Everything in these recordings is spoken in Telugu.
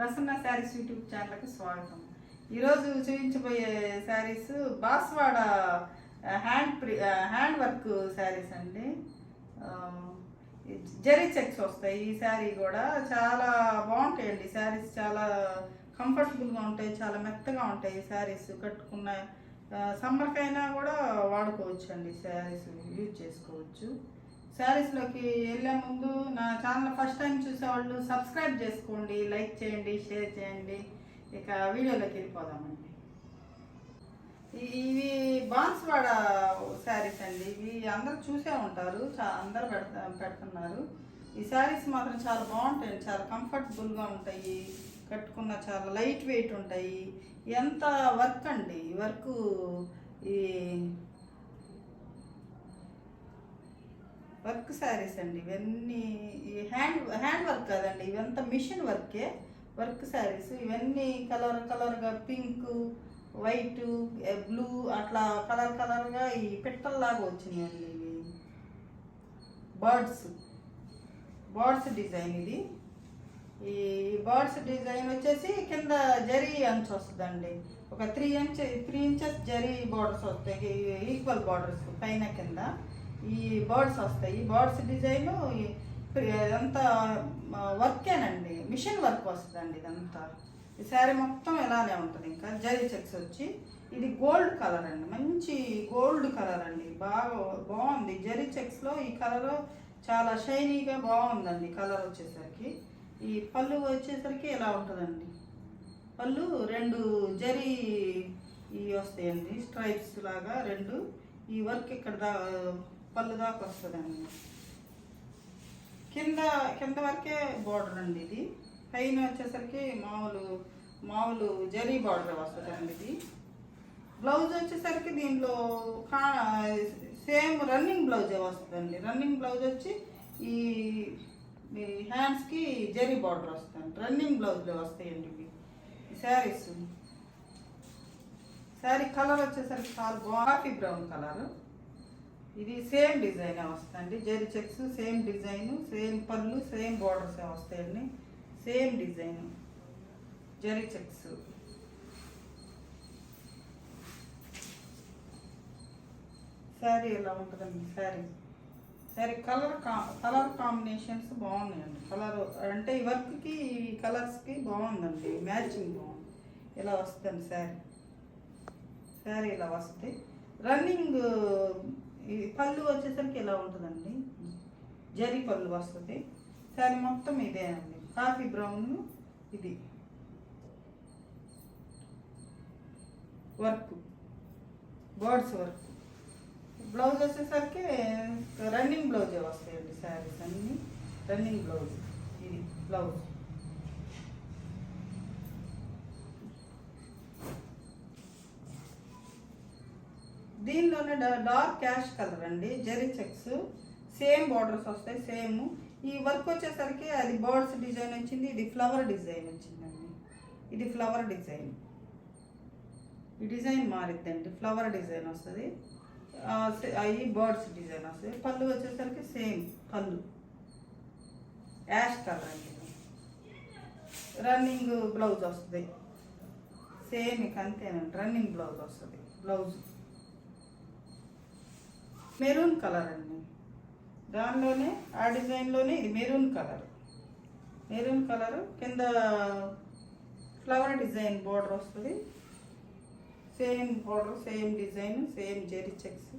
ప్రసన్న శారీస్ యూట్యూబ్ ఛానల్కి స్వాగతం. ఈరోజు చూపించబోయే శారీస్ బాస్వాడ హ్యాండ్ వర్క్ శారీస్ అండి. జరీ చెక్స్ వస్తాయి. ఈ శారీ కూడా చాలా బాగుంటాయండి. శారీస్ చాలా కంఫర్టబుల్గా ఉంటాయి, చాలా మెత్తగా ఉంటాయి. శారీస్ కట్టుకున్న సమ్మర్కైనా కూడా వాడుకోవచ్చు అండి. శారీస్ యూజ్ చేసుకోవచ్చు. శారీస్లోకి వెళ్ళే ముందు నా ఛానల్ ఫస్ట్ టైం చూసేవాళ్ళు సబ్స్క్రైబ్ చేసుకోండి, లైక్ చేయండి, షేర్ చేయండి. ఇక వీడియోలోకి వెళ్ళిపోదామండి. ఇవి బాన్స్వాడ శారీస్ అండి. ఇవి అందరూ చూసే ఉంటారు, అందరూ పెడుతున్నారు. ఈ శారీస్ మాత్రం చాలా బాగుంటాయి, చాలా కంఫర్టబుల్గా ఉంటాయి. కట్టుకున్న చాలా లైట్ వెయిట్ ఉంటాయి. ఎంత వర్క్ అండి, ఈ వర్క్ ఈ వర్క్ శారీస్ అండి. ఇవన్నీ ఈ హ్యాండ్ వర్క్ కాదండి, ఇవంతా మిషన్ వర్కే. వర్క్ శారీస్ ఇవన్నీ కలర్గా పింక్, వైట్, బ్లూ అట్లా కలర్గా ఈ పిట్టల్లాగా వచ్చినాయండి. ఇవి బర్డ్స్ డిజైన్. ఇది ఈ బర్డ్స్ డిజైన్ వచ్చేసి కింద జరీ అంచు వస్తుందండి. ఒక 3 ఇంచెస్ జరీ బార్డర్స్ వస్తాయి, ఈక్వల్ బార్డర్స్ పైన కింద ఈ బర్డ్స్ వస్తాయి. బర్డ్స్ డిజైన్ ఇదంతా వర్కేనండి, మిషన్ వర్క్ వస్తుందండి ఇదంతా. ఈ శారీ మొత్తం ఇలానే ఉంటుంది. ఇంకా జరీ చెక్స్ వచ్చి ఇది గోల్డ్ కలర్ అండి, మంచి గోల్డ్ కలర్ అండి. బాగుంది. జరీ చెక్స్లో ఈ కలర్ చాలా షైనీగా బాగుందండి. కలర్ వచ్చేసరికి ఈ పళ్ళు వచ్చేసరికి ఇలా ఉంటుందండి. పళ్ళు 2 జరీ ఇవి వస్తాయండి, స్ట్రైప్స్ లాగా 2. ఈ వర్క్ ఇక్కడ పళ్ళు దాకా వస్తుందండి. కింద వరకే బార్డర్ అండి. ఇది పైన వచ్చేసరికి మామూలు జరీ బార్డర్ వస్తుందండి. ఇది బ్లౌజ్ వచ్చేసరికి దీంట్లో సేమ్ రన్నింగ్ బ్లౌజే వస్తుందండి. రన్నింగ్ బ్లౌజ్ వచ్చి ఈ హ్యాండ్స్కి జరీ బార్డర్ వస్తుంది. రన్నింగ్ బ్లౌజ్లో వస్తాయండి ఇవి శారీస్. శారీ కలర్ వచ్చేసరికి చాలా కాఫీ బ్రౌన్ కలర్. ఇది సేమ్ డిజైన్ వస్తుందండి. Zari checks same design, same పళ్ళు, సేమ్ బార్డర్స్ వస్తాయండి. Same design zari checks. Sari ఎలా ఉంటుందండి. శారీ కలర్ కాంబినేషన్స్ బాగున్నాయండి. కలర్ అంటే ఈ వర్క్కి ఈ కలర్స్కి బాగుందండి, మ్యాచింగ్ బాగుంది. ఇలా వస్తుంది శారీ ఇలా వస్తుంది. రన్నింగ్ ఈ పళ్ళు వచ్చేసరికి ఇలా ఉంటుందండి, జరీ పళ్ళు వస్తుంది. శారీ మొత్తం ఇదేనండి, కాఫీ బ్రౌన్. ఇది వర్క్, బర్డ్స్ వర్క్. బ్లౌజ్ వచ్చేసరికి రన్నింగ్ బ్లౌజే వస్తాయండి. శారీస్ అన్నీ రన్నింగ్ బ్లౌజ్. ఇది బ్లౌజ్. దీనిలోనే డార్క్ క్యాష్ కలర్ అండి. జరీ చెక్స్ సేమ్ బార్డర్స్ వస్తాయి, సేమ్. ఈ వర్క్ వచ్చేసరికి అది బర్డ్స్ డిజైన్ వచ్చింది, ఇది ఫ్లవర్ డిజైన్ వచ్చిందండి. ఇది ఫ్లవర్ డిజైన్. ఈ డిజైన్ మారిద్దండి, ఫ్లవర్ డిజైన్ వస్తుంది. అవి బర్డ్స్ డిజైన్ వస్తుంది. పళ్ళు వచ్చేసరికి సేమ్ పళ్ళు, యాష్ కలర్ అండి. రన్నింగ్ బ్లౌజ్ వస్తుంది సేమ్. ఇక అంతేనండి, రన్నింగ్ బ్లౌజ్ వస్తుంది. బ్లౌజ్ మెరూన్ కలర్ అండి. దానిలోనే ఆ డిజైన్లోనే ఇది మెరూన్ కలర్ కింద ఫ్లవర్ డిజైన్ బార్డర్ వస్తుంది. Same border, same design, same zari checks.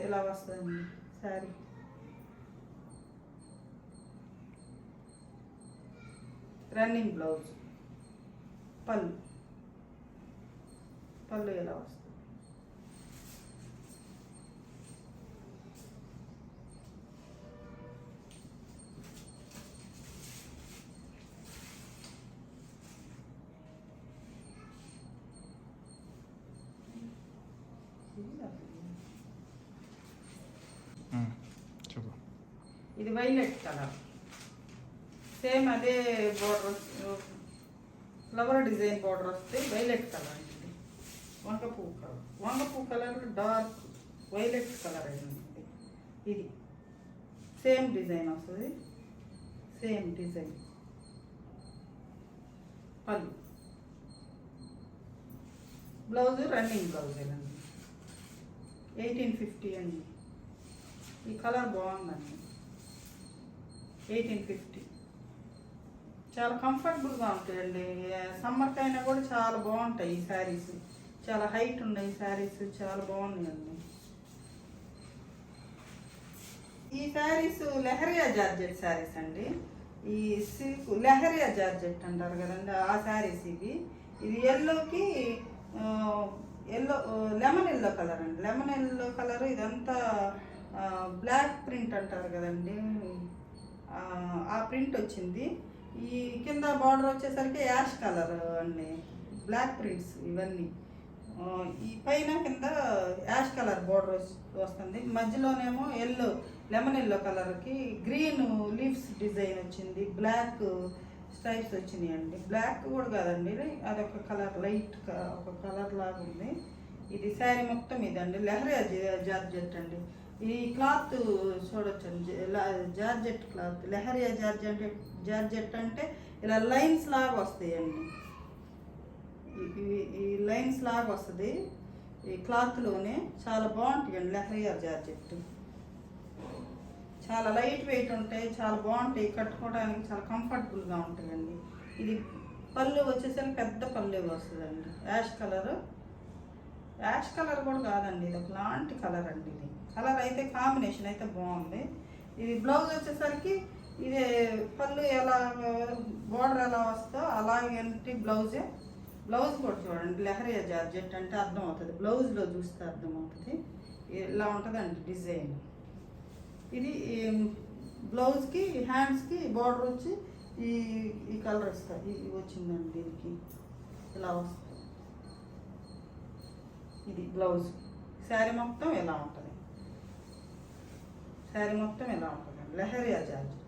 ఇలా వస్తుందండి శారీ. రన్నింగ్ బ్లౌజ్, పళ్ళు ఇలా వస్తుంది. ఇది వైలెట్ కలర్, సేమ్ అదే బార్డర్, ఫ్లవర్ డిజైన్ బార్డర్ వస్తే వైలెట్ కలర్ అండి. వంగపూ కలర్ డార్క్ వైలెట్ కలర్ అండి. ఇది సేమ్ డిజైన్ వస్తుంది, సేమ్ డిజైన్. పళ్ళు. బ్లౌజ్ రన్నింగ్ బ్లౌజ్ అండి. 1850 అండి. ఈ కలర్ బాగుందండి. 1850. చాలా కంఫర్టబుల్గా ఉంటాయండి. సమ్మర్కి అయినా కూడా చాలా బాగుంటాయి ఈ శారీస్. చాలా హైట్ ఉన్నాయి ఈ శారీస్, చాలా బాగున్నాయండి. ఈ శారీస్ లెహరియా జార్జెట్ శారీస్ అండి. ఈ సిల్క్ లెహరియా జార్జెట్ అంటారు కదండి, ఆ శారీస్ ఇవి. ఇది ఎల్లోకి ఎల్లో, లెమన్ ఎల్లో కలర్ అండి. Lemon yellow colour. ఇదంతా బ్లాక్ ప్రింట్ అంటారు కదండి, ఆ ప్రింట్ వచ్చింది. ఈ కింద బార్డర్ వచ్చేసరికి యాష్ కలర్ అండి. బ్లాక్ ప్రింట్స్ ఇవన్నీ. ఈ పైన కింద యాష్ కలర్ బార్డర్ వస్తుంది. మధ్యలోనేమో ఎల్లో, లెమన్ ఎల్లో కలర్కి గ్రీన్ లీవ్స్ డిజైన్ వచ్చింది. బ్లాక్ స్ట్రైప్స్ వచ్చినాయండి. బ్లాక్ కూడా కాదండి, అదొక కలర్, లైట్ ఒక కలర్ లాగా ఉంది. ఇది శారీ మొత్తం ఇదండి. లెహరియా జార్జెట్ అండి. ఈ క్లాత్ చూడొచ్చండి, జార్జెట్ క్లాత్. లెహరియా జార్జెట్ అంటే ఇలా లైన్స్ లాగా వస్తాయండి. ఈ లైన్స్ లాగా వస్తుంది ఈ క్లాత్లోనే. చాలా బాగుంటాయండి లెహరియా జార్జెట్. చాలా లైట్ వెయిట్ ఉంటాయి, చాలా బాగుంటాయి, కట్టుకోవడానికి చాలా కంఫర్టబుల్గా ఉంటాయండి. ఇది పళ్ళు వచ్చేసరికి పెద్ద పళ్ళు వస్తుందండి. Ash colour. యాష్ కలర్ కూడా కాదండి, ఇది ఒకలాంటి కలర్ అండి. ఇది కలర్ అయితే కాంబినేషన్ అయితే బాగుంది. ఇది బ్లౌజ్ వచ్చేసరికి ఇది పళ్ళు ఎలా బోర్డర్ ఎలా వస్తుందో అలాగే బ్లౌజే. బ్లౌజ్ కూడా చూడండి, లెహరియా జార్జెట్ అంటే అర్థం అవుతుంది, బ్లౌజ్లో చూస్తే అర్థం అవుతుంది. ఇలా ఉంటుందండి డిజైన్. ఇది బ్లౌజ్కి హ్యాండ్స్కి బార్డర్ వచ్చి ఈ కలర్ ఇస్తారు. ఇది వచ్చిందండి దీనికి, ఇలా వస్తుంది. ఇది బ్లౌజ్. శారీ మొత్తం ఎలా ఉంటుంది, శారీ మొత్తం ఎలా ఉంటుందండి. లెహరియా జార్జెట్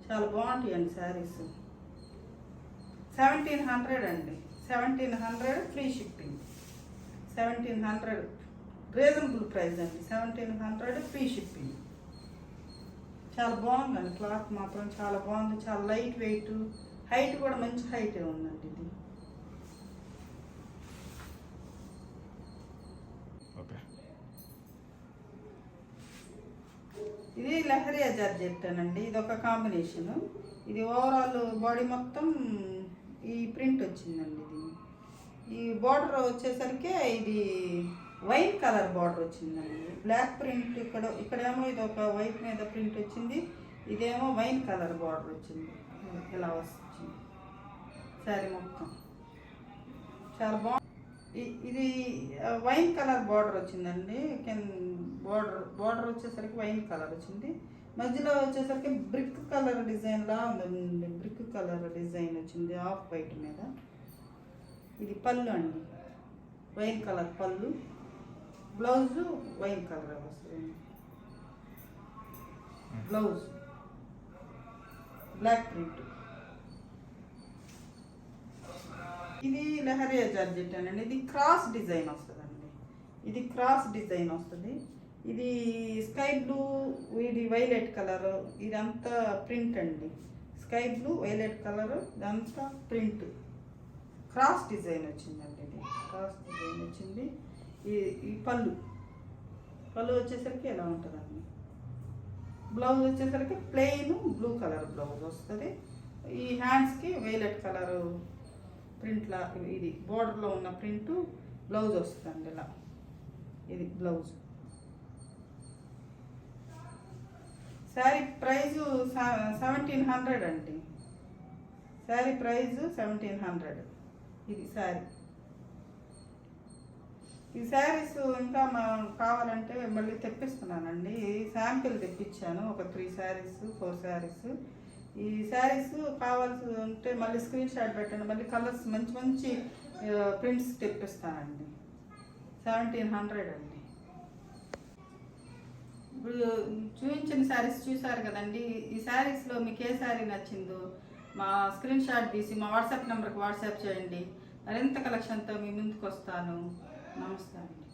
చాలా బాగుంటాయండి శారీస్. 1700 అండి. 1700 ఫ్రీ షిప్పింగ్. 1700 రీజనబుల్ ప్రైస్ అండి. 1700 ఫ్రీ షిప్పింగ్. చాలా బాగుందండి. క్లాత్ మాత్రం చాలా బాగుంది, చాలా లైట్ వెయిట్, హైట్ కూడా మంచి హైట్ ఉందండి. ఇది లెహరియా జార్జెట్ అండి. ఇది ఒక కాంబినేషను. ఇది ఓవరాల్ బాడీ మొత్తం ఈ ప్రింట్ వచ్చిందండి. ఇది ఈ బార్డర్ వచ్చేసరికి ఇది వైట్ కలర్ బార్డర్ వచ్చిందండి. బ్లాక్ ప్రింట్ ఇక్కడేమో ఇది ఒక వైట్ మీద ప్రింట్ వచ్చింది, ఇదేమో వైన్ కలర్ బార్డర్ వచ్చింది. ఇలా వస్తుంది శారీ మొత్తం. చాలా బాగుంది. ఇది వైన్ కలర్ బార్డర్ వచ్చిందండి. బార్డర్ వచ్చేసరికి వైన్ కలర్ వచ్చింది. మధ్యలో వచ్చేసరికి బ్రిక్ కలర్ డిజైన్ లా ఉందండి. బ్రిక్ కలర్ డిజైన్ వచ్చింది ఆఫ్ వైట్ మీద. ఇది పళ్ళు అండి, వైన్ కలర్ పళ్ళు. బ్లౌజ్ వైన్ కలర్ వస్తుంది. Blouse black print. ఇది లెహరియా జార్జెట్ అండి. ఇది క్రాస్ డిజైన్ వస్తుందండి. ఇది క్రాస్ డిజైన్ వస్తుంది. ఇది స్కై బ్లూ, ఇది వైలెట్ కలర్, ఇదంతా ప్రింట్ అండి. స్కై బ్లూ, వైలెట్ కలర్, ఇదంతా ప్రింట్. క్రాస్ డిజైన్ వచ్చిందండి. ఇది క్రాస్ డిజైన్ వచ్చింది. ఈ పళ్ళు వచ్చేసరికి ఎలా ఉంటుందండి. బ్లౌజ్ వచ్చేసరికి ప్లెయిన్ బ్లూ కలర్ బ్లౌజ్ వస్తుంది. ఈ హ్యాండ్స్కి వైలెట్ కలర్ ప్రింట్లా, ఇది బోర్డర్లో ఉన్న ప్రింట్ బ్లౌజ్ వస్తుందండి. ఇలా ఇది బ్లౌజ్. శారీ ప్రైజు 1700 అండి. శారీ ప్రైజు 1700. ఇది శారీ. ఈ శారీస్ ఇంకా కావాలంటే మళ్ళీ తెప్పిస్తున్నానండి. శాంపిల్ తెప్పించాను, ఒక 3 శారీస్ 4 శారీస్. ఈ శారీస్ కావాల్సి ఉంటే మళ్ళీ స్క్రీన్ షాట్ పెట్టండి, మళ్ళీ కలర్స్ మంచి మంచి ప్రింట్స్ తెప్పిస్తానండి. 1700 అండి. ఇప్పుడు చూపించిన శారీస్ చూసారు కదండి. ఈ శారీస్లో మీకు ఏ శారీ నచ్చిందో మా స్క్రీన్ షాట్ తీసి మా వాట్సాప్ నెంబర్కి వాట్సాప్ చేయండి. మరింత కలెక్షన్తో మీ ముందుకు వస్తాను. నమస్తే అండి.